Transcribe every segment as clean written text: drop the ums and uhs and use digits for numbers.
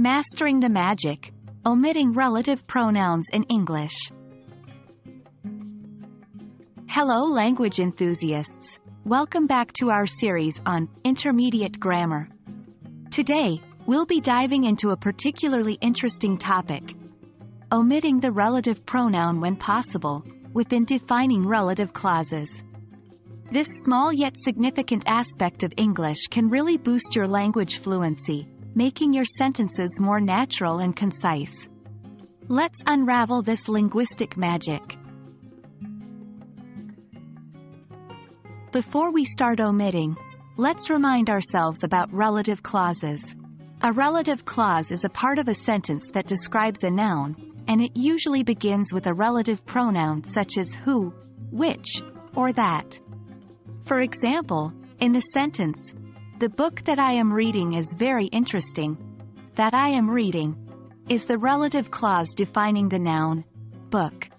Mastering the magic. Omitting relative pronouns in English. Hello language enthusiasts. Welcome back to our series on intermediate grammar. Today, we'll be diving into a particularly interesting topic: omitting the relative pronoun when possible, within defining relative clauses. This small yet significant aspect of English can really boost your language fluency, making your sentences more natural and concise. Let's unravel this linguistic magic. Before we start omitting, let's remind ourselves about relative clauses. A relative clause is a part of a sentence that describes a noun, and it usually begins with a relative pronoun such as who, which, or that. For example, in the sentence, "The book that I am reading is very interesting," that I am reading is the relative clause defining the noun, book.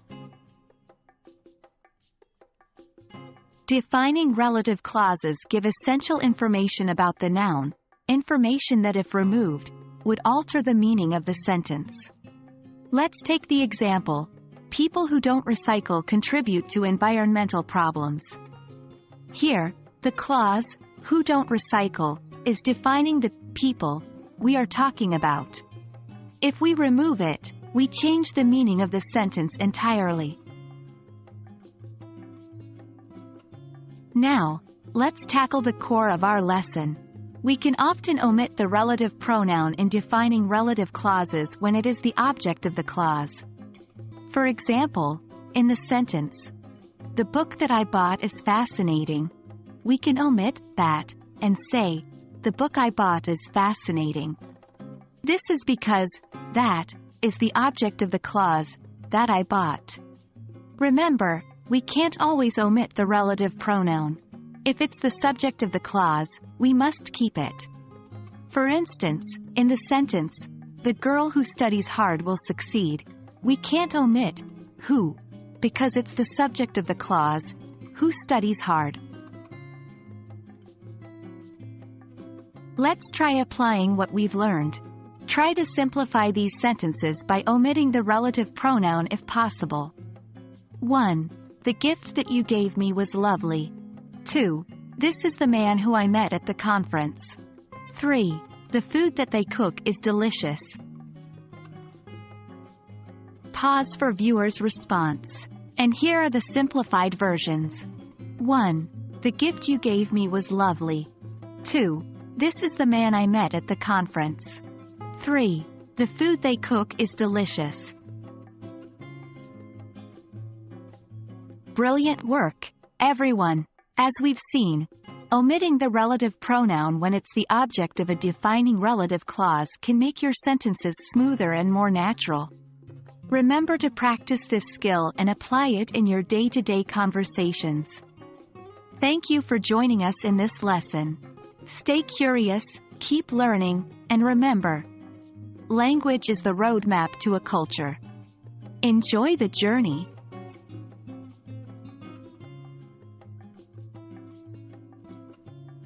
Defining relative clauses give essential information about the noun, information that if removed, would alter the meaning of the sentence. Let's take the example, people who don't recycle contribute to environmental problems. Here, the clause, who don't recycle, is defining the people we are talking about. If we remove it, we change the meaning of the sentence entirely. Now, let's tackle the core of our lesson. We can often omit the relative pronoun in defining relative clauses when it is the object of the clause. For example, in the sentence, "The book that I bought is fascinating," we can omit that and say, "The book I bought is fascinating." This is because that is the object of the clause, that I bought. Remember, we can't always omit the relative pronoun. If it's the subject of the clause, we must keep it. For instance, in the sentence, "The girl who studies hard will succeed," we can't omit who, because it's the subject of the clause, who studies hard. Let's try applying what we've learned. Try to simplify these sentences by omitting the relative pronoun if possible. 1. The gift that you gave me was lovely. 2. This is the man who I met at the conference. 3. The food that they cook is delicious. Pause for viewer's response. And here are the simplified versions. 1. The gift you gave me was lovely. 2. This is the man I met at the conference. 3. The food they cook is delicious. Brilliant work, everyone! As we've seen, omitting the relative pronoun when it's the object of a defining relative clause can make your sentences smoother and more natural. Remember to practice this skill and apply it in your day-to-day conversations. Thank you for joining us in this lesson. Stay curious, keep learning, and remember, language is the roadmap to a culture. Enjoy the journey.